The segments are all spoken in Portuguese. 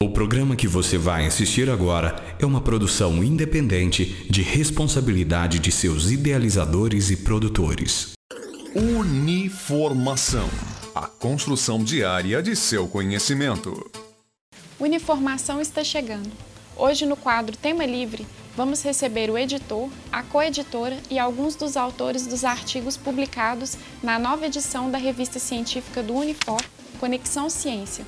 O programa que você vai assistir agora é uma produção independente de responsabilidade de seus idealizadores e produtores. Uniformação, a construção diária de seu conhecimento. Uniformação está chegando. Hoje no quadro Tema Livre, vamos receber o editor, a coeditora e alguns dos autores dos artigos publicados na nova edição da revista científica do Unifor, Conexão Ciência.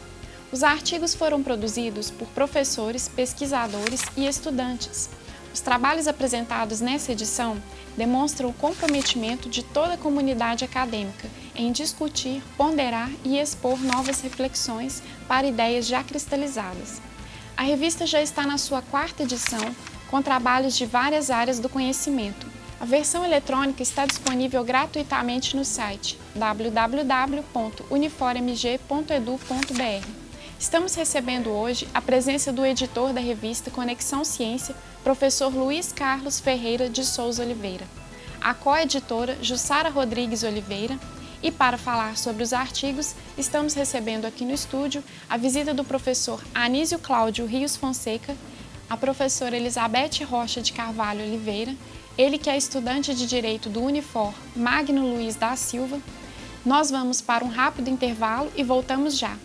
Os artigos foram produzidos por professores, pesquisadores e estudantes. Os trabalhos apresentados nessa edição demonstram o comprometimento de toda a comunidade acadêmica em discutir, ponderar e expor novas reflexões para ideias já cristalizadas. A revista já está na sua 4ª edição, com trabalhos de várias áreas do conhecimento. A versão eletrônica está disponível gratuitamente no site www.uniformg.edu.br. Estamos recebendo hoje a presença do editor da revista Conexão Ciência, professor Luiz Carlos Ferreira de Souza Oliveira, a coeditora Jussara Rodrigues Oliveira, e para falar sobre os artigos, estamos recebendo aqui no estúdio a visita do professor Anísio Cláudio Rios Fonseca, a professora Elizabeth Rocha de Carvalho Oliveira, ele que é estudante de Direito do Unifor, Magno Luiz da Silva. Nós vamos para um rápido intervalo e voltamos já.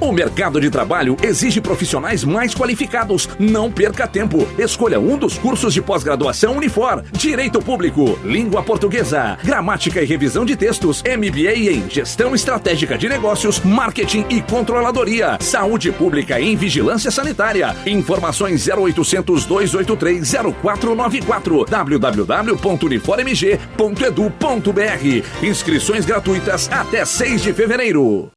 O mercado de trabalho exige profissionais mais qualificados. Não perca tempo. Escolha um dos cursos de pós-graduação Unifor. Direito Público, Língua Portuguesa, Gramática e Revisão de Textos, MBA em Gestão Estratégica de Negócios, Marketing e Controladoria, Saúde Pública em Vigilância Sanitária. Informações 0800 283 0494, www.uniformg.edu.br. Inscrições gratuitas até 6 de fevereiro.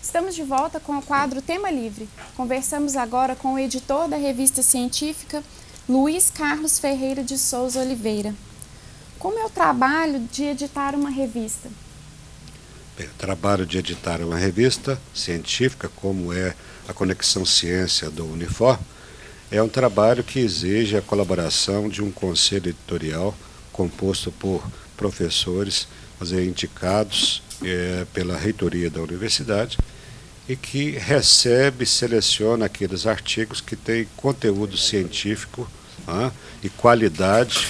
Estamos de volta com o quadro Tema Livre. Conversamos agora com o editor da revista científica, Luiz Carlos Ferreira de Souza Oliveira. Como é o trabalho de editar uma revista? Bem, o trabalho de editar uma revista científica, como é a Conexão Ciência do Unifor, é um trabalho que exige a colaboração de um conselho editorial composto por professores, indicados pela reitoria da universidade, e que recebe e seleciona aqueles artigos que têm conteúdo científico e qualidade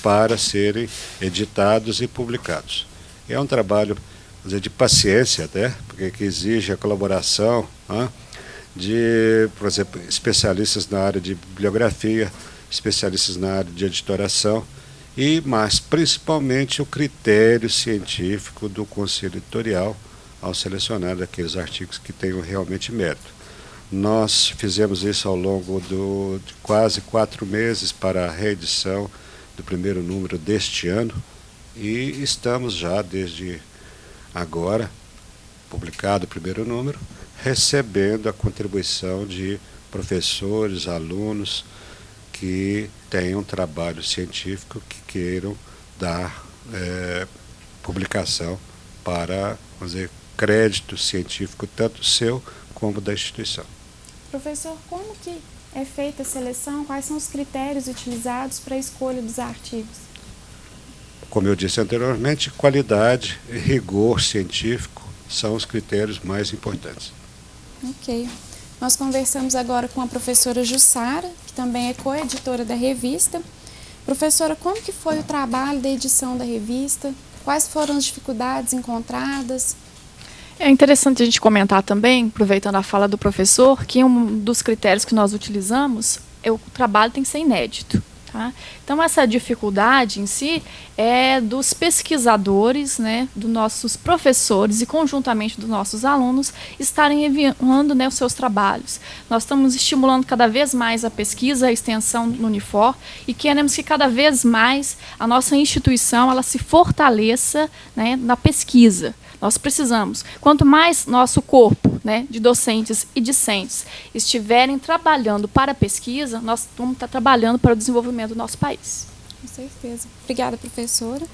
para serem editados e publicados. É um trabalho de paciência até, porque que exige a colaboração de, por exemplo, especialistas na área de bibliografia, especialistas na área de editoração, mas principalmente o critério científico do conselho editorial ao selecionar aqueles artigos que tenham realmente mérito. Nós fizemos isso ao longo de quase 4 meses para a reedição do primeiro número deste ano e estamos já desde agora, publicado o primeiro número, recebendo a contribuição de professores, alunos que tenham trabalho científico que queiram dar publicação para crédito científico, tanto seu como da instituição. Professor, como que é feita a seleção? Quais são os critérios utilizados para a escolha dos artigos? Como eu disse anteriormente, qualidade e rigor científico são os critérios mais importantes. Ok. Nós conversamos agora com a professora Jussara, que também é coeditora da revista. Professora, como que foi o trabalho da edição da revista? Quais foram as dificuldades encontradas? É interessante a gente comentar também, aproveitando a fala do professor, que um dos critérios que nós utilizamos é o trabalho tem que ser inédito. Tá? Então, essa dificuldade em si é dos pesquisadores, dos nossos professores e conjuntamente dos nossos alunos estarem enviando os seus trabalhos. Nós estamos estimulando cada vez mais a pesquisa, a extensão no Unifor e queremos que cada vez mais a nossa instituição ela se fortaleça na pesquisa. Nós precisamos, quanto mais nosso corpo de docentes e discentes estiverem trabalhando para a pesquisa, nós vamos estar trabalhando para o desenvolvimento do nosso país. Com certeza. Obrigada, professora.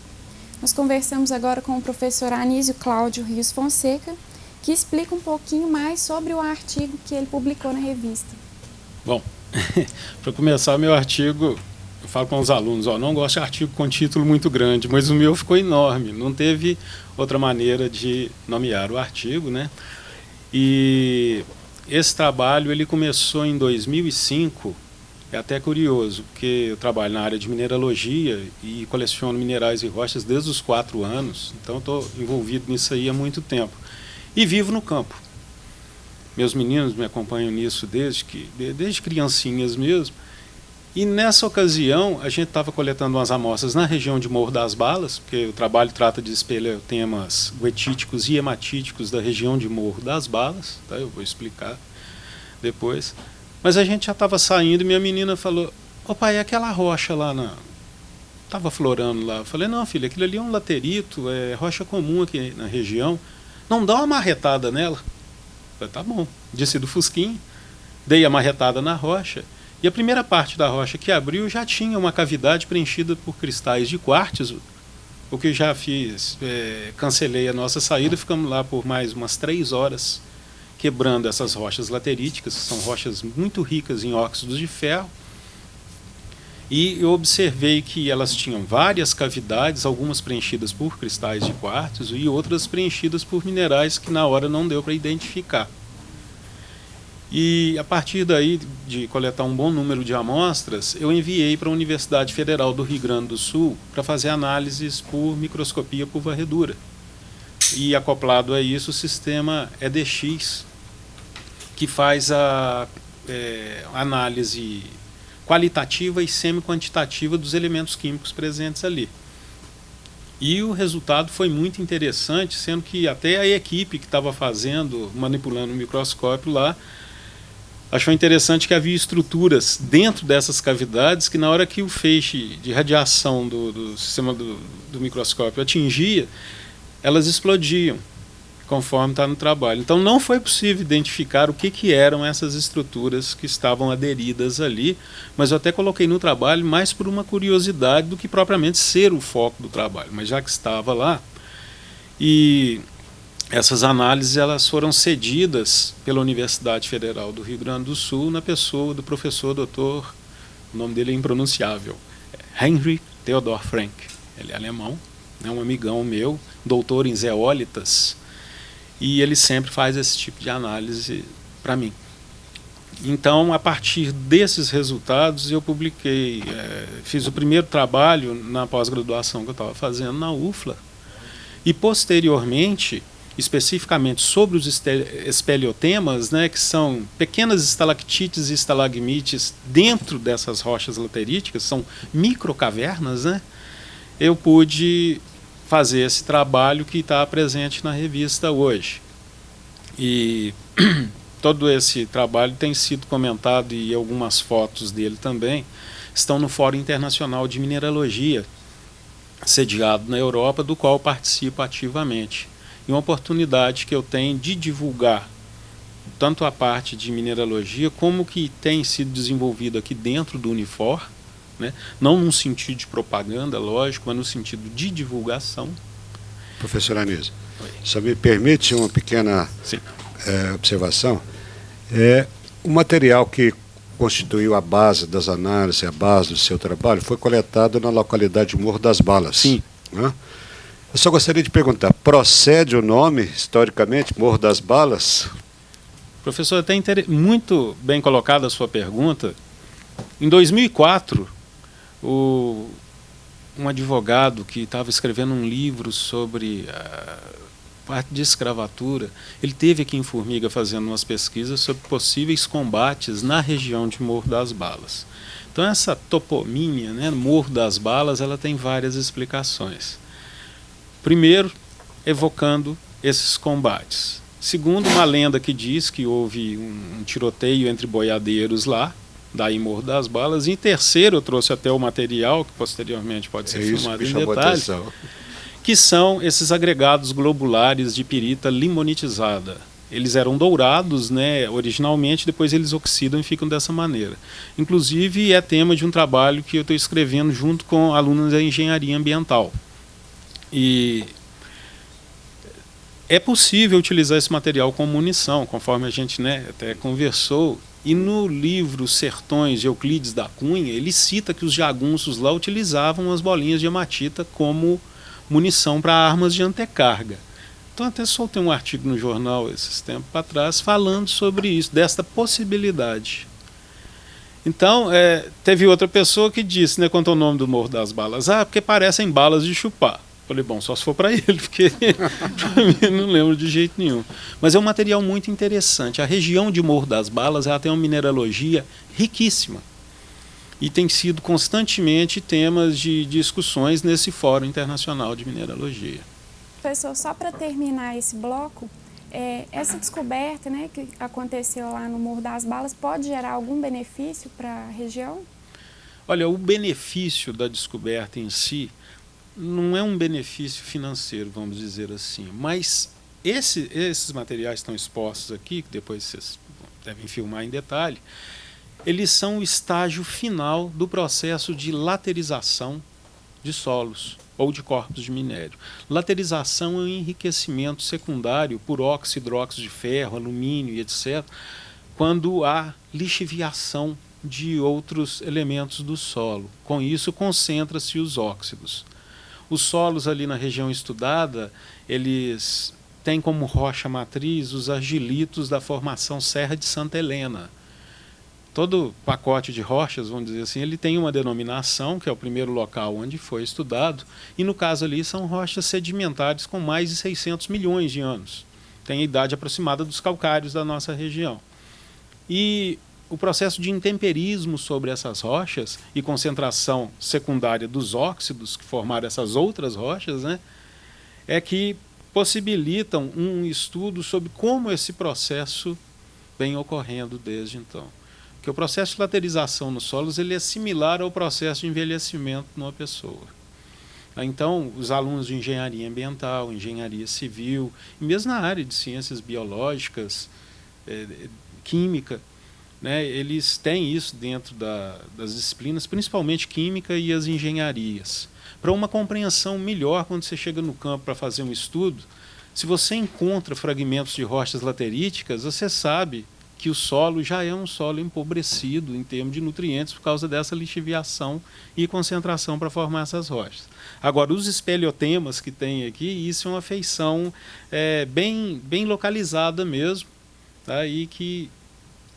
Nós conversamos agora com o professor Anísio Cláudio Rios Fonseca, que explica um pouquinho mais sobre o artigo que ele publicou na revista. Bom, para começar, meu artigo eu falo com os alunos, não gosto de artigo com título muito grande, mas o meu ficou enorme, não teve outra maneira de nomear o artigo, né? E esse trabalho ele começou em 2005, é até curioso, porque eu trabalho na área de mineralogia e coleciono minerais e rochas desde os 4 anos, então estou envolvido nisso aí há muito tempo. E vivo no campo. Meus meninos me acompanham nisso desde criancinhas mesmo. E nessa ocasião, a gente estava coletando umas amostras na região de Morro das Balas, porque o trabalho trata de espeleotemas goetíticos e hematíticos da região de Morro das Balas, tá? Eu vou explicar depois. Mas a gente já estava saindo e minha menina falou, ô pai, aquela rocha lá estava florando lá. Eu falei, não filha, aquilo ali é um laterito, é rocha comum aqui na região. Não dá uma marretada nela. Eu falei, tá bom. Desci do fusquinha, dei a marretada na rocha. E a primeira parte da rocha que abriu já tinha uma cavidade preenchida por cristais de quartzo. O que já fiz, cancelei a nossa saída, ficamos lá por mais umas 3 horas, quebrando essas rochas lateríticas, que são rochas muito ricas em óxidos de ferro. E eu observei que elas tinham várias cavidades, algumas preenchidas por cristais de quartzo e outras preenchidas por minerais que na hora não deu para identificar. E a partir daí, de coletar um bom número de amostras, eu enviei para a Universidade Federal do Rio Grande do Sul para fazer análises por microscopia por varredura. E acoplado a isso o sistema EDX, que faz a análise qualitativa e semi-quantitativa dos elementos químicos presentes ali. E o resultado foi muito interessante, sendo que até a equipe que estava manipulando o microscópio lá, achou interessante que havia estruturas dentro dessas cavidades que na hora que o feixe de radiação do sistema do microscópio atingia, elas explodiam, conforme está no trabalho. Então não foi possível identificar o que eram essas estruturas que estavam aderidas ali, mas eu até coloquei no trabalho mais por uma curiosidade do que propriamente ser o foco do trabalho, mas já que estava lá. E essas análises elas foram cedidas pela Universidade Federal do Rio Grande do Sul na pessoa do professor doutor, o nome dele é impronunciável, Heinrich Theodor Frank. Ele é alemão, é um amigão meu, doutor em zeólitas, e ele sempre faz esse tipo de análise para mim. Então, a partir desses resultados, eu publiquei, fiz o primeiro trabalho na pós-graduação que eu estava fazendo na UFLA, e posteriormente, especificamente sobre os espeleotemas, né, que são pequenas estalactites e estalagmites dentro dessas rochas lateríticas, são microcavernas, né, eu pude fazer esse trabalho que está presente na revista hoje. E todo esse trabalho tem sido comentado e algumas fotos dele também estão no Fórum Internacional de Mineralogia, sediado na Europa, do qual participo ativamente. E uma oportunidade que eu tenho de divulgar tanto a parte de mineralogia como que tem sido desenvolvido aqui dentro do Unifor, né? Não num sentido de propaganda, lógico, mas no sentido de divulgação. Professor Anísio, só me permite uma pequena observação. O material que constituiu a base das análises, a base do seu trabalho, foi coletado na localidade de Morro das Balas. Sim. Né? Eu só gostaria de perguntar, procede o nome, historicamente, Morro das Balas? Professor, até muito bem colocada a sua pergunta. Em 2004, um advogado que estava escrevendo um livro sobre a parte de escravatura, ele esteve aqui em Formiga fazendo umas pesquisas sobre possíveis combates na região de Morro das Balas. Então essa toponímia, né, Morro das Balas, ela tem várias explicações. Primeiro, evocando esses combates. Segundo, uma lenda que diz que houve um tiroteio entre boiadeiros lá, daí Morro das Balas. E terceiro, eu trouxe até o material, que posteriormente pode ser filmado em detalhe, que são esses agregados globulares de pirita limonitizada. Eles eram dourados, né, originalmente, depois eles oxidam e ficam dessa maneira. Inclusive, é tema de um trabalho que eu estou escrevendo junto com alunos da engenharia ambiental. E é possível utilizar esse material como munição, conforme a gente, né, até conversou, E no livro Sertões, de Euclides da Cunha, ele cita que os jagunços lá utilizavam as bolinhas de hematita como munição para armas de antecarga. Então até soltei um artigo no jornal esses tempos para trás falando sobre isso, desta possibilidade. Então, teve outra pessoa que disse, né, quanto ao nome do Morro das Balas, porque parecem balas de chupar. Falei, bom, só se for para ele, porque para mim não lembro de jeito nenhum. Mas é um material muito interessante. A região de Morro das Balas ela tem uma mineralogia riquíssima. E tem sido constantemente temas de discussões nesse Fórum Internacional de Mineralogia. Professor, só para terminar esse bloco, essa descoberta, né, que aconteceu lá no Morro das Balas pode gerar algum benefício para a região? Olha, o benefício da descoberta em si não é um benefício financeiro, vamos dizer assim, mas esses materiais estão expostos aqui, que depois vocês devem filmar em detalhe, eles são o estágio final do processo de laterização de solos ou de corpos de minério. Laterização é um enriquecimento secundário por óxido, hidróxido de ferro, alumínio e etc., quando há lixiviação de outros elementos do solo. Com isso, concentra-se os óxidos. Os solos ali na região estudada, eles têm como rocha matriz os argilitos da formação Serra de Santa Helena. Todo pacote de rochas, vamos dizer assim, ele tem uma denominação, que é o primeiro local onde foi estudado, e no caso ali são rochas sedimentares com mais de 600 milhões de anos. Tem a idade aproximada dos calcários da nossa região. E o processo de intemperismo sobre essas rochas e concentração secundária dos óxidos que formaram essas outras rochas, né, é que possibilitam um estudo sobre como esse processo vem ocorrendo desde então. Porque o processo de laterização nos solos ele é similar ao processo de envelhecimento numa pessoa. Então, os alunos de engenharia ambiental, engenharia civil, e mesmo na área de ciências biológicas, química, né, eles têm isso dentro das disciplinas, principalmente química e as engenharias. Para uma compreensão melhor, quando você chega no campo para fazer um estudo, se você encontra fragmentos de rochas lateríticas, você sabe que o solo já é um solo empobrecido em termos de nutrientes por causa dessa lixiviação e concentração para formar essas rochas. Agora, os espeleotemas que tem aqui, isso é uma feição bem localizada mesmo, tá? E que,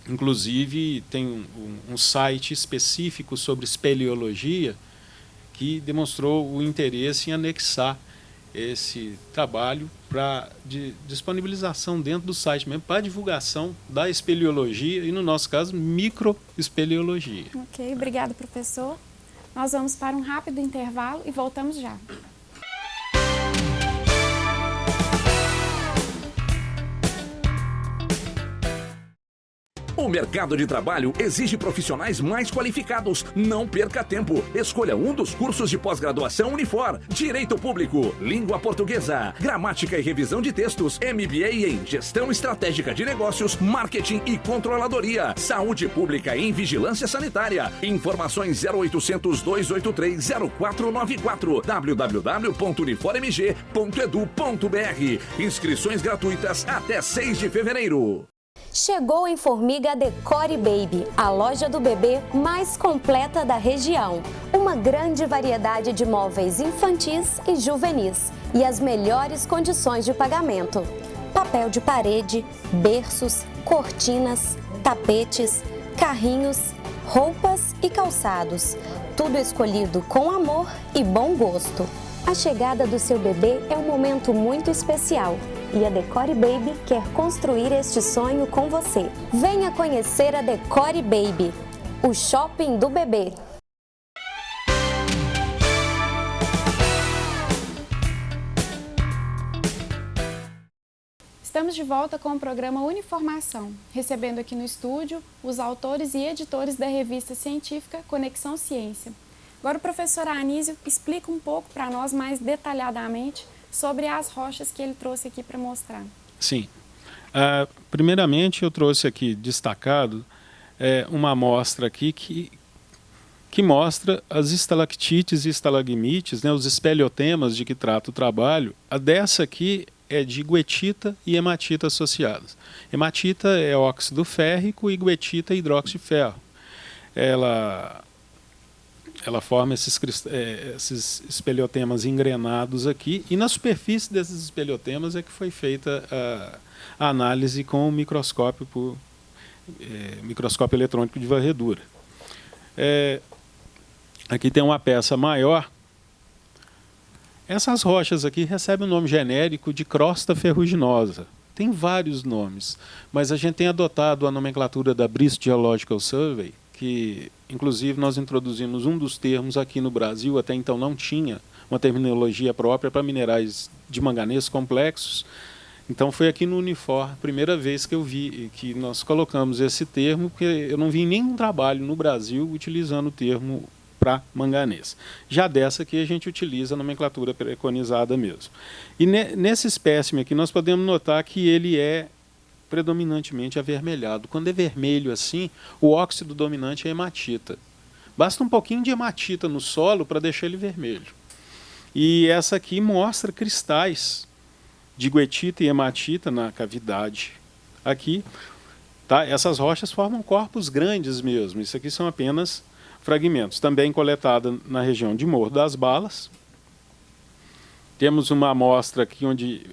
inclusive, tem um site específico sobre espeleologia que demonstrou o interesse em anexar esse trabalho para disponibilização dentro do site mesmo, para divulgação da espeleologia e, no nosso caso, microespeleologia. Ok, obrigado, professor. Nós vamos para um rápido intervalo e voltamos já. O mercado de trabalho exige profissionais mais qualificados. Não perca tempo. Escolha um dos cursos de pós-graduação Unifor. Direito Público, Língua Portuguesa, Gramática e Revisão de Textos, MBA em Gestão Estratégica de Negócios, Marketing e Controladoria, Saúde Pública e Vigilância Sanitária. Informações 0800-283-0494, www.uniformg.edu.br. Inscrições gratuitas até 6 de fevereiro. Chegou em Formiga a Decore Baby, a loja do bebê mais completa da região. Uma grande variedade de móveis infantis e juvenis e as melhores condições de pagamento. Papel de parede, berços, cortinas, tapetes, carrinhos, roupas e calçados. Tudo escolhido com amor e bom gosto. A chegada do seu bebê é um momento muito especial. E a Decore Baby quer construir este sonho com você. Venha conhecer a Decore Baby, o shopping do bebê. Estamos de volta com o programa Uniformação, recebendo aqui no estúdio os autores e editores da revista científica Conexão Ciência. Agora o professor Anísio explica um pouco para nós mais detalhadamente sobre as rochas que ele trouxe aqui para mostrar. Sim. Primeiramente, eu trouxe aqui destacado uma amostra aqui que mostra as estalactites e estalagmites, né, os espeleotemas de que trata o trabalho. A dessa aqui é de guetita e hematita associadas. Hematita é óxido férrico e guetita é hidróxido de ferro. Ela forma esses espelhotemas engrenados aqui, e na superfície desses espelhotemas é que foi feita a análise com o microscópio microscópio eletrônico de varredura. Aqui tem uma peça maior. Essas rochas aqui recebem o nome genérico de crosta ferruginosa. Tem vários nomes, mas a gente tem adotado a nomenclatura da Bristol Geological Survey, que inclusive nós introduzimos um dos termos aqui no Brasil, até então não tinha uma terminologia própria para minerais de manganês complexos. Então foi aqui no Unifor a primeira vez que eu vi que nós colocamos esse termo, porque eu não vi nenhum trabalho no Brasil utilizando o termo para manganês. Já dessa aqui a gente utiliza a nomenclatura preconizada mesmo. E nesse espécime aqui nós podemos notar que ele é predominantemente avermelhado. Quando é vermelho assim, o óxido dominante é hematita. Basta um pouquinho de hematita no solo para deixar ele vermelho. E essa aqui mostra cristais de guetita e hematita na cavidade aqui. Tá? Essas rochas formam corpos grandes mesmo. Isso aqui são apenas fragmentos. Também coletada na região de Morro das Balas. Temos uma amostra aqui onde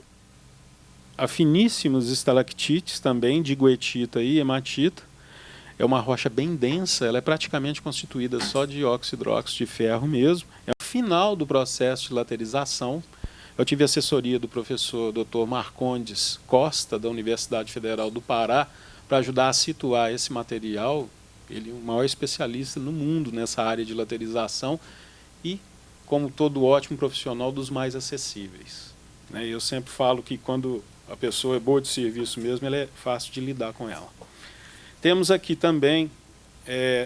há finíssimos estalactites também de guetita e hematita. É uma rocha bem densa, ela é praticamente constituída só de óxido hidróxido de ferro mesmo. É o final do processo de laterização. Eu tive assessoria do professor Dr. Marcondes Costa, da Universidade Federal do Pará, para ajudar a situar esse material. Ele é o maior especialista no mundo nessa área de laterização e, como todo ótimo profissional, dos mais acessíveis. Eu sempre falo que quando a pessoa é boa de serviço mesmo, ela é fácil de lidar com ela. Temos aqui também,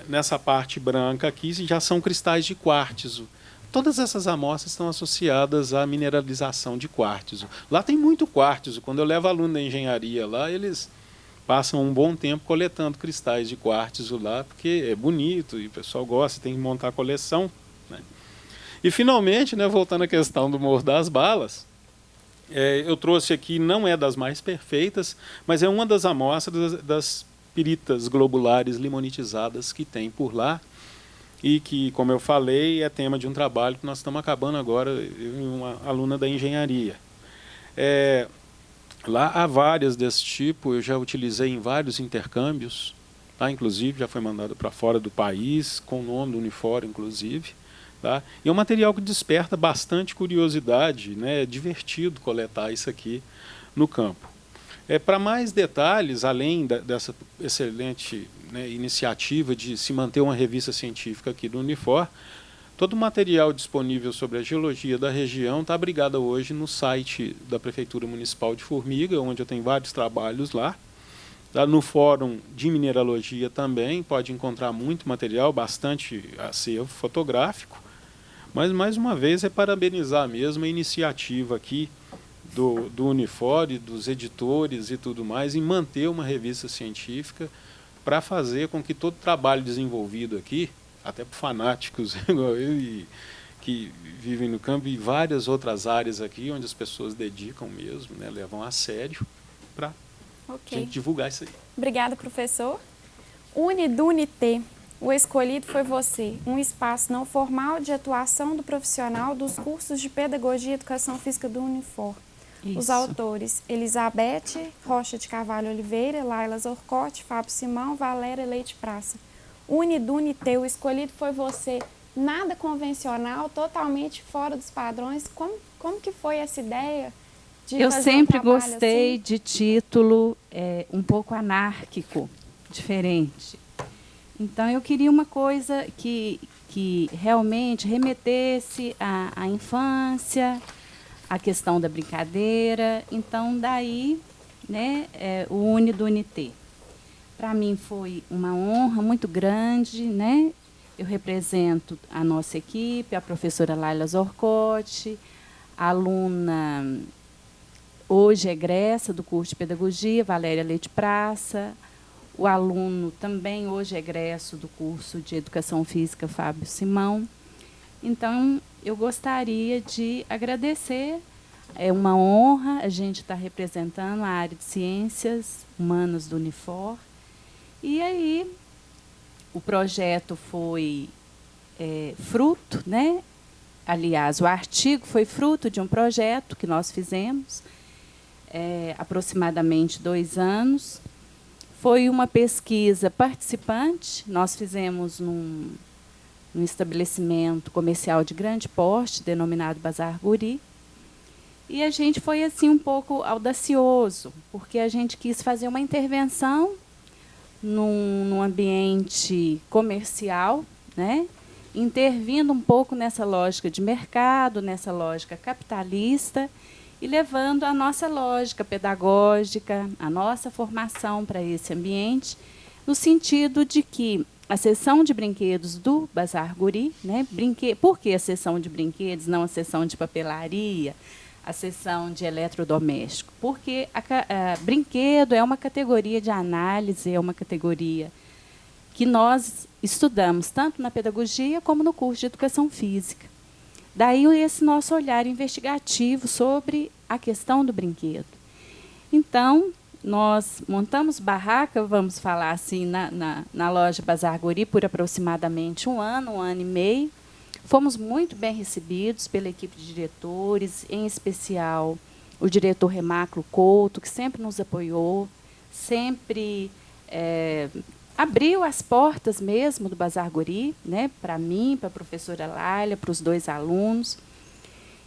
nessa parte branca aqui, já são cristais de quartzo. Todas essas amostras estão associadas à mineralização de quartzo. Lá tem muito quartzo. Quando eu levo aluno da engenharia lá, eles passam um bom tempo coletando cristais de quartzo lá, porque é bonito e o pessoal gosta, tem que montar a coleção. E, finalmente, voltando à questão do Morro das Balas, eu trouxe aqui, não é das mais perfeitas, mas é uma das amostras das piritas globulares limonitizadas que tem por lá e que, como eu falei, é tema de um trabalho que nós estamos acabando agora, eu e uma aluna da engenharia. Lá há várias desse tipo, eu já utilizei em vários intercâmbios, tá? Inclusive já foi mandado para fora do país, com o nome do Unifor, inclusive. Tá? E é um material que desperta bastante curiosidade, é divertido coletar isso aqui no campo. Para mais detalhes, além dessa excelente iniciativa de se manter uma revista científica aqui do Unifor, todo o material disponível sobre a geologia da região está abrigado hoje no site da Prefeitura Municipal de Formiga, onde eu tenho vários trabalhos lá. No Fórum de Mineralogia também pode encontrar muito material, bastante acervo fotográfico. Mas, mais uma vez, é parabenizar mesmo a iniciativa aqui do Unifor, dos editores e tudo mais, em manter uma revista científica para fazer com que todo trabalho desenvolvido aqui, até por fanáticos igual eu, que vivem no campo, e várias outras áreas aqui, onde as pessoas dedicam mesmo, levam a sério, para gente divulgar isso aí. Obrigada, professor. Unidunité. O escolhido foi você, um espaço não formal de atuação do profissional dos cursos de Pedagogia e Educação Física do Unifor. Isso. Os autores, Elizabeth Rocha de Carvalho Oliveira, Laila Zorcote, Fábio Simão, Valéria Leite Praça. Unidunité, o escolhido foi você, nada convencional, totalmente fora dos padrões. Como que foi essa ideia de Eu fazer sempre um trabalho gostei assim? de título um pouco anárquico, diferente. Então, eu queria uma coisa que realmente remetesse à infância, à questão da brincadeira. Então, daí, o Unidunité. Para mim foi uma honra muito grande, Eu represento a nossa equipe, a professora Laila Zorcote, aluna hoje egressa do curso de Pedagogia, Valéria Leite Praça, o aluno também hoje egresso do curso de Educação Física, Fábio Simão. Então, eu gostaria de agradecer É uma honra a gente estar representando a área de ciências humanas do Unifor. E aí, o projeto foi fruto, né? Aliás, o artigo foi fruto de um projeto que nós fizemos, aproximadamente 2 anos. Foi uma pesquisa participante, nós fizemos num estabelecimento comercial de grande porte, denominado Bazar Guri. E a gente foi assim um pouco audacioso, porque a gente quis fazer uma intervenção num ambiente comercial, né? Intervindo um pouco nessa lógica de mercado, nessa lógica capitalista, e levando a nossa lógica pedagógica, a nossa formação para esse ambiente, no sentido de que a seção de brinquedos do Bazar Guri, né? Por que a seção de brinquedos, não a seção de papelaria, a seção de eletrodoméstico? Porque brinquedo é uma categoria de análise, é uma categoria que nós estudamos tanto na pedagogia como no curso de educação física. Daí esse nosso olhar investigativo sobre a questão do brinquedo. Então, nós montamos barraca, vamos falar assim, na loja Bazar Guri por aproximadamente um ano e meio. Fomos muito bem recebidos pela equipe de diretores, em especial o diretor Remáculo Couto, que sempre nos apoiou, sempre abriu as portas mesmo do Bazar Guri, né, para mim, para a professora Lália, para os 2 alunos.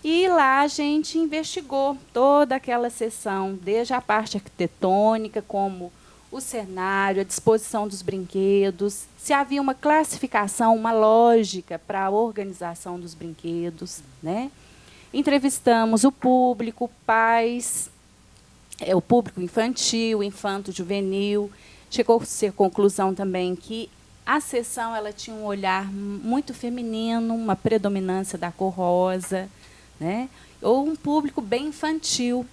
E lá a gente investigou toda aquela sessão, desde a parte arquitetônica, como o cenário, a disposição dos brinquedos, se havia uma classificação, uma lógica para a organização dos brinquedos, né? Entrevistamos o público, pais, o público infantil, infanto-juvenil. Chegou-se à conclusão também que a sessão ela tinha um olhar muito feminino, uma predominância da cor rosa, né? Ou um público bem infantil.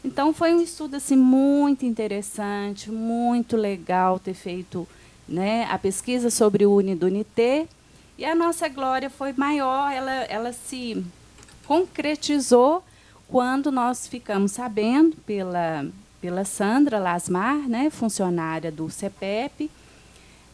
Então, foi um estudo assim, muito interessante, muito legal ter feito, né, a pesquisa sobre o UniDunité. E a nossa glória foi maior, ela se concretizou quando nós ficamos sabendo pela Sandra Lasmar, né, funcionária do CEPEP,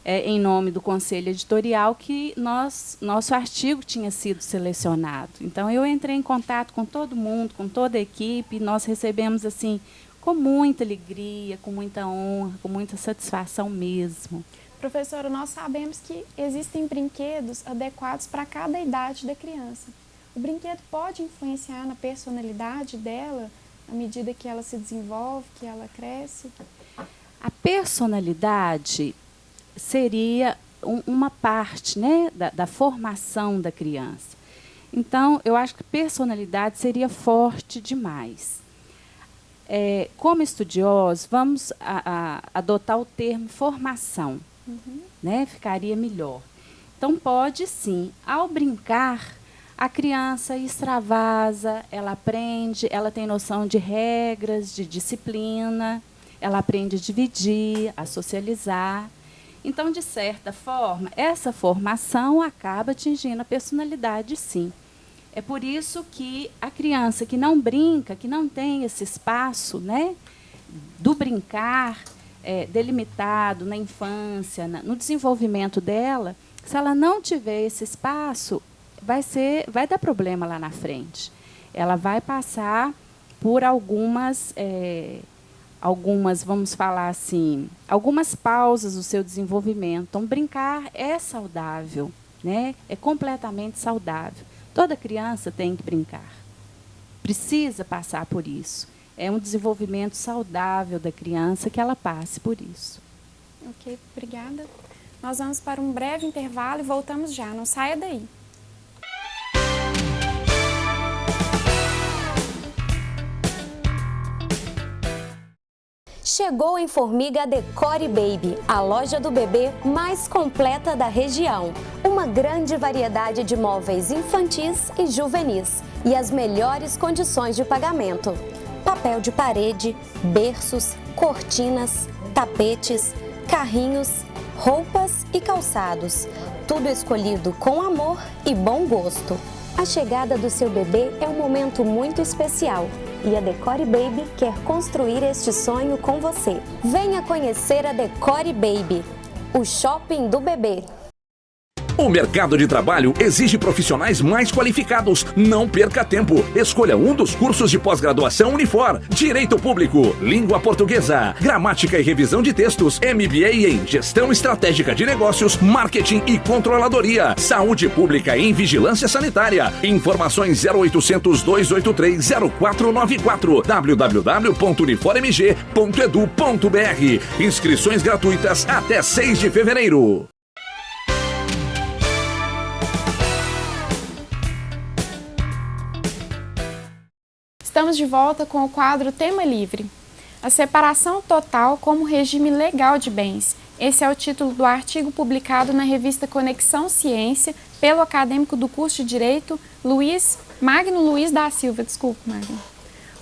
em nome do Conselho Editorial, que nosso artigo tinha sido selecionado. Então, eu entrei em contato com todo mundo, com toda a equipe, e nós recebemos assim, com muita alegria, com muita honra, com muita satisfação mesmo. Professora, nós sabemos que existem brinquedos adequados para cada idade da criança. O brinquedo pode influenciar na personalidade dela, à medida que ela se desenvolve, que ela cresce? A personalidade seria uma parte, né, da formação da criança. Então, eu acho que personalidade seria forte demais. Como estudiosos, vamos adotar o termo formação, né? Ficaria melhor. Então, pode sim, ao brincar, a criança extravasa, ela aprende, ela tem noção de regras, de disciplina, ela aprende a dividir, a socializar. Então, de certa forma, essa formação acaba atingindo a personalidade, sim. É por isso que a criança que não brinca, que não tem esse espaço, né, do brincar delimitado na infância, no desenvolvimento dela, se ela não tiver esse espaço, vai dar problema lá na frente. Ela vai passar por algumas, vamos falar assim, algumas pausas do seu desenvolvimento. Então, brincar é saudável, né? É completamente saudável. Toda criança tem que brincar. Precisa passar por isso. É um desenvolvimento saudável da criança que ela passe por isso. Ok, obrigada. Nós vamos para um breve intervalo e voltamos já. Não saia daí. Chegou em Formiga a Decore Baby, a loja do bebê mais completa da região. Uma grande variedade de móveis infantis e juvenis e as melhores condições de pagamento. Papel de parede, berços, cortinas, tapetes, carrinhos, roupas e calçados. Tudo escolhido com amor e bom gosto. A chegada do seu bebê é um momento muito especial e a Decore Baby quer construir este sonho com você. Venha conhecer a Decore Baby, o shopping do bebê. O mercado de trabalho exige profissionais mais qualificados. Não perca tempo. Escolha um dos cursos de pós-graduação Unifor. Direito Público, Língua Portuguesa, Gramática e Revisão de Textos, MBA em Gestão Estratégica de Negócios, Marketing e Controladoria, Saúde Pública e Vigilância Sanitária. Informações 0800 283 0494, www.uniformg.edu.br. Inscrições gratuitas até 6 de fevereiro. Estamos de volta com o quadro Tema Livre. A separação total como regime legal de bens. Esse é o título do artigo publicado na revista Conexão Ciência pelo acadêmico do curso de Direito, Magno Luiz da Silva. Magno.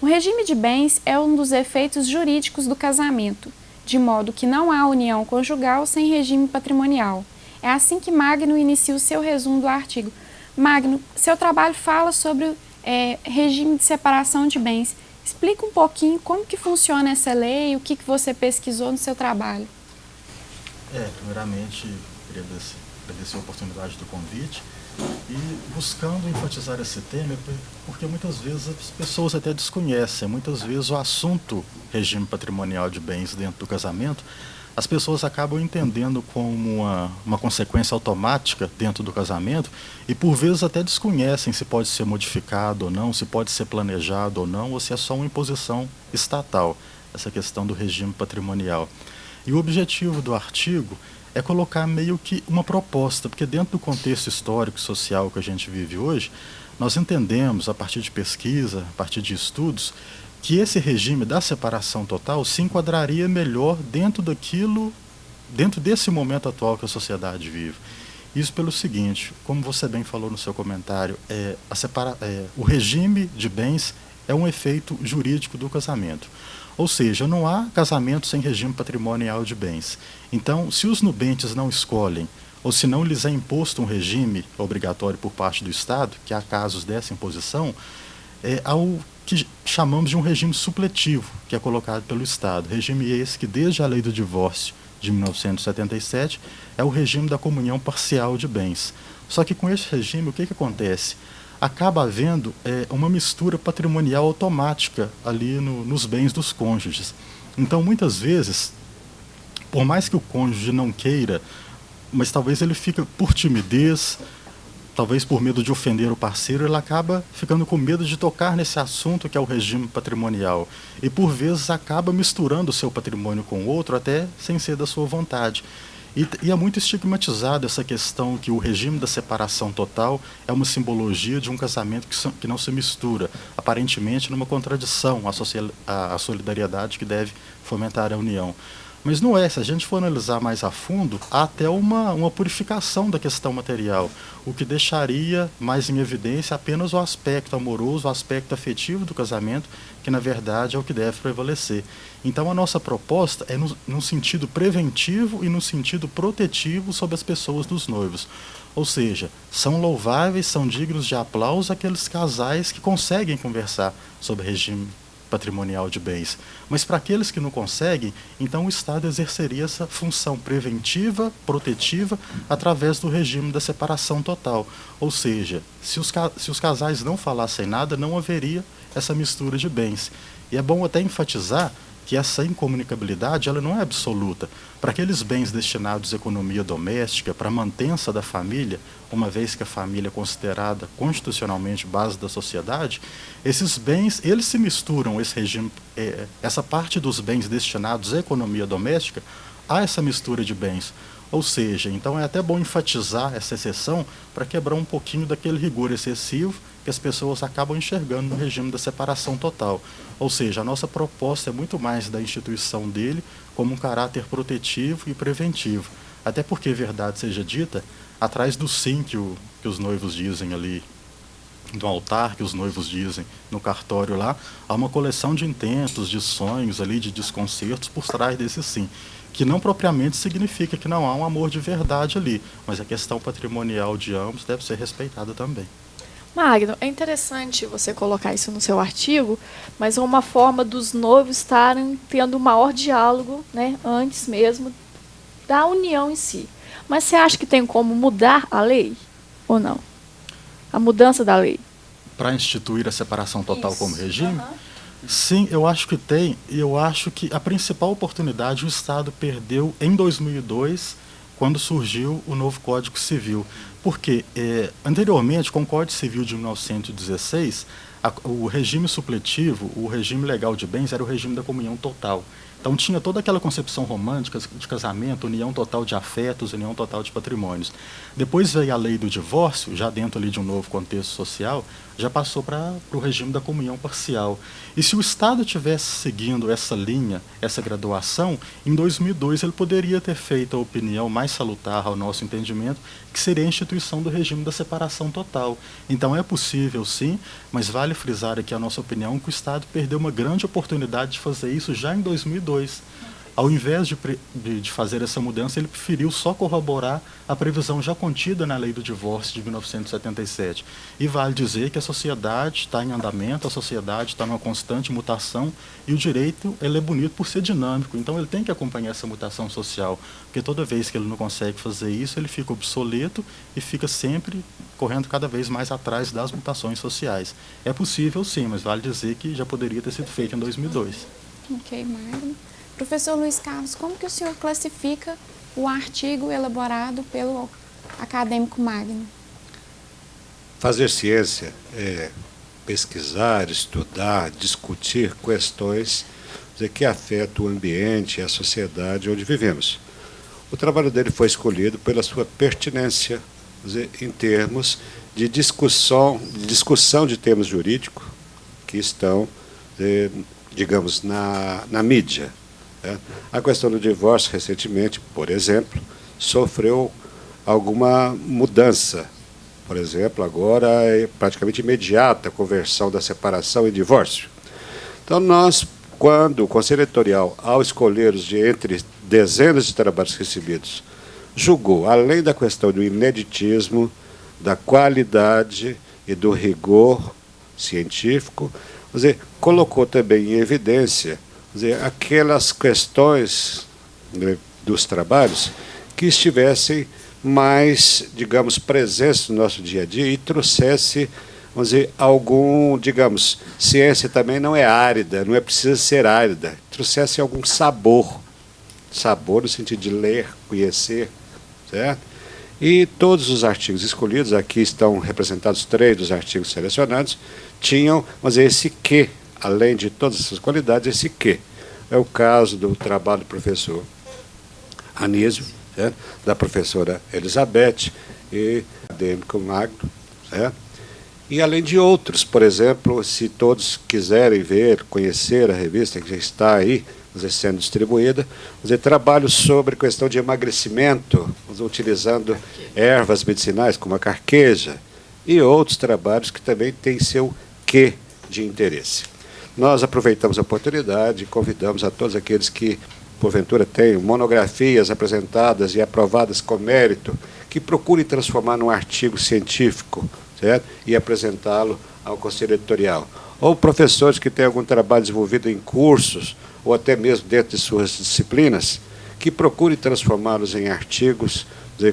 O regime de bens é um dos efeitos jurídicos do casamento, de modo que não há união conjugal sem regime patrimonial. É assim que Magno inicia o seu resumo do artigo. Magno, seu trabalho fala sobre regime de separação de bens. Explica um pouquinho como que funciona essa lei, o que você pesquisou no seu trabalho. Primeiramente, queria agradecer a oportunidade do convite e buscando enfatizar esse tema, porque muitas vezes as pessoas até desconhecem, muitas vezes o assunto regime patrimonial de bens dentro do casamento, as pessoas acabam entendendo como uma consequência automática dentro do casamento e por vezes até desconhecem se pode ser modificado ou não, se pode ser planejado ou não, ou se é só uma imposição estatal, essa questão do regime patrimonial. E o objetivo do artigo é colocar meio que uma proposta, porque dentro do contexto histórico e social que a gente vive hoje, nós entendemos, a partir de pesquisa, a partir de estudos, que esse regime da separação total se enquadraria melhor dentro desse momento atual que a sociedade vive. Isso pelo seguinte, como você bem falou no seu comentário, o regime de bens é um efeito jurídico do casamento. Ou seja, não há casamento sem regime patrimonial de bens. Então, se os nubentes não escolhem, ou se não lhes é imposto um regime obrigatório por parte do Estado, que há casos dessa imposição, há o que chamamos de um regime supletivo, que é colocado pelo Estado. Regime esse que, desde a Lei do Divórcio de 1977, é o regime da comunhão parcial de bens. Só que com esse regime, o que acontece? Acaba havendo uma mistura patrimonial automática ali nos bens dos cônjuges. Então, muitas vezes, por mais que o cônjuge não queira, mas talvez ele fique por timidez, talvez por medo de ofender o parceiro, ele acaba ficando com medo de tocar nesse assunto que é o regime patrimonial. E, por vezes, acaba misturando o seu patrimônio com o outro, até sem ser da sua vontade. E é muito estigmatizado essa questão que o regime da separação total é uma simbologia de um casamento que não se mistura, aparentemente numa contradição à solidariedade que deve fomentar a união. Mas não é, se a gente for analisar mais a fundo, há até uma purificação da questão material, o que deixaria mais em evidência apenas o aspecto amoroso, o aspecto afetivo do casamento, que na verdade é o que deve prevalecer. Então a nossa proposta é num sentido preventivo e num sentido protetivo sobre as pessoas dos noivos. Ou seja, são louváveis, são dignos de aplauso aqueles casais que conseguem conversar sobre regime patrimonial de bens. Mas para aqueles que não conseguem, então o Estado exerceria essa função preventiva, protetiva, através do regime da separação total. Ou seja, se os casais não falassem nada, não haveria essa mistura de bens. E é bom até enfatizar que essa incomunicabilidade ela não é absoluta. Para aqueles bens destinados à economia doméstica, para a mantença da família, uma vez que a família é considerada constitucionalmente base da sociedade, esses bens, eles se misturam, esse regime, essa parte dos bens destinados à economia doméstica, há essa mistura de bens. Ou seja, então é até bom enfatizar essa exceção para quebrar um pouquinho daquele rigor excessivo que as pessoas acabam enxergando no regime da separação total. Ou seja, a nossa proposta é muito mais da instituição dele como um caráter protetivo e preventivo. Até porque, verdade seja dita, atrás do sim que os noivos dizem ali no altar, que os noivos dizem no cartório lá, há uma coleção de intentos, de sonhos ali, de desconcertos por trás desse sim, que não propriamente significa que não há um amor de verdade ali, mas a questão patrimonial de ambos deve ser respeitada também. Magno, é interessante você colocar isso no seu artigo, mas é uma forma dos noivos estarem tendo um maior diálogo, né, antes mesmo da união em si. Mas você acha que tem como mudar a lei ou não? A mudança da lei? Para instituir a separação total Isso. como regime? Sim, eu acho que tem. E eu acho que a principal oportunidade o Estado perdeu em 2002, quando surgiu o novo Código Civil. Porque, anteriormente, com o Código Civil de 1916, o regime supletivo, o regime legal de bens, era o regime da comunhão total. Então tinha toda aquela concepção romântica de casamento, união total de afetos, união total de patrimônios. Depois veio a lei do divórcio, já dentro ali de um novo contexto social, já passou para o regime da comunhão parcial. E se o Estado tivesse seguindo essa linha, essa graduação, em 2002 ele poderia ter feito a opinião mais salutar ao nosso entendimento, que seria a instituição do regime da separação total. Então é possível sim, mas vale frisar aqui a nossa opinião que o Estado perdeu uma grande oportunidade de fazer isso já em 2002. Ao invés de fazer essa mudança, ele preferiu só corroborar a previsão já contida na Lei do Divórcio de 1977. E vale dizer que a sociedade está em andamento, a sociedade está numa constante mutação e o direito ele é bonito por ser dinâmico. Então ele tem que acompanhar essa mutação social, porque toda vez que ele não consegue fazer isso, ele fica obsoleto e fica sempre correndo cada vez mais atrás das mutações sociais. É possível sim, mas vale dizer que já poderia ter sido feito em 2002. Ok, Magno. Professor Luiz Carlos, como que o senhor classifica o artigo elaborado pelo acadêmico Magno? Fazer ciência é pesquisar, estudar, discutir questões que afetam o ambiente e a sociedade onde vivemos. O trabalho dele foi escolhido pela sua pertinência em termos de discussão de termos jurídicos que estão, digamos, na mídia. A questão do divórcio, recentemente, por exemplo, sofreu alguma mudança. Por exemplo, agora é praticamente imediata a conversão da separação em divórcio. Então, quando o Conselho Editorial, ao escolher entre dezenas de trabalhos recebidos, julgou, além da questão do ineditismo, da qualidade e do rigor científico, colocou também em evidência aquelas questões dos trabalhos que estivessem mais, digamos, presentes no nosso dia a dia e trouxesse, ciência também não é árida, não é preciso ser árida, trouxesse algum sabor no sentido de ler, conhecer, certo? E todos os artigos escolhidos, aqui estão representados 3 dos artigos selecionados, tinham, esse quê, além de todas essas qualidades, esse quê. É o caso do trabalho do professor Anísio, certo? Da professora Elizabeth e do acadêmico Magno, certo? E além de outros, por exemplo, se todos quiserem ver, conhecer a revista que já está aí, sendo distribuída, trabalhos sobre questão de emagrecimento, utilizando ervas medicinais como a carqueja, e outros trabalhos que também têm seu quê de interesse. Nós aproveitamos a oportunidade e convidamos a todos aqueles que, porventura, tenham monografias apresentadas e aprovadas com mérito, que procurem transformar num artigo científico, certo? E apresentá-lo ao Conselho Editorial. Ou professores que têm algum trabalho desenvolvido em cursos, ou até mesmo dentro de suas disciplinas, que procurem transformá-los em artigos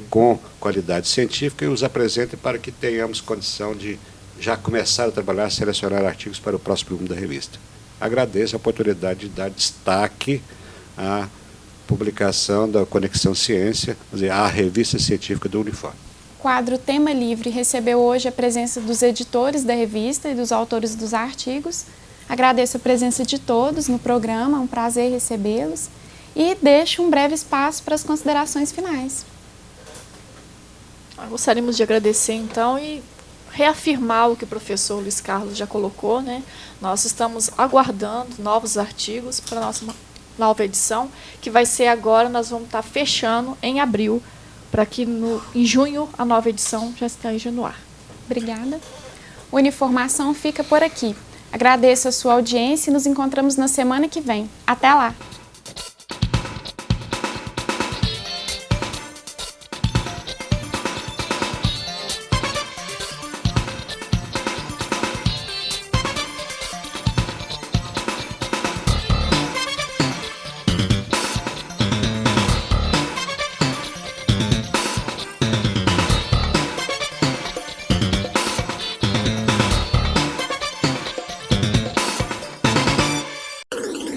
com qualidade científica e os apresentem para que tenhamos condição de já começar a trabalhar, selecionar artigos para o próximo volume da revista. Agradeço a oportunidade de dar destaque à publicação da Conexão Ciência, à revista científica do Unifor. O quadro Tema Livre recebeu hoje a presença dos editores da revista e dos autores dos artigos. Agradeço a presença de todos no programa, é um prazer recebê-los e deixo um breve espaço para as considerações finais. Gostaríamos de agradecer, então, e reafirmar o que o professor Luiz Carlos já colocou, né? Nós estamos aguardando novos artigos para a nossa nova edição, que vai ser agora, nós vamos estar fechando em abril, para que em junho a nova edição já esteja no ar. Obrigada. O Uniformação fica por aqui. Agradeço a sua audiência e nos encontramos na semana que vem. Até lá!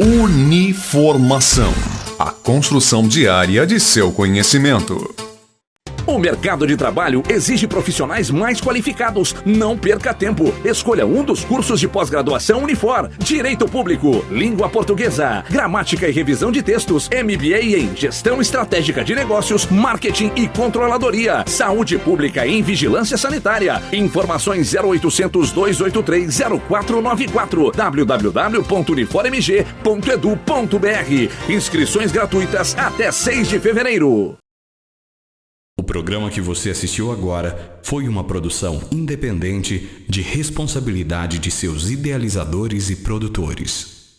Uniformação. A construção diária de seu conhecimento. O mercado de trabalho exige profissionais mais qualificados. Não perca tempo. Escolha um dos cursos de pós-graduação Unifor. Direito Público, Língua Portuguesa, Gramática e Revisão de Textos, MBA em Gestão Estratégica de Negócios, Marketing e Controladoria, Saúde Pública e Vigilância Sanitária. Informações 0800 283 0494 www.uniformg.edu.br. Inscrições gratuitas até 6 de fevereiro. O programa que você assistiu agora foi uma produção independente de responsabilidade de seus idealizadores e produtores.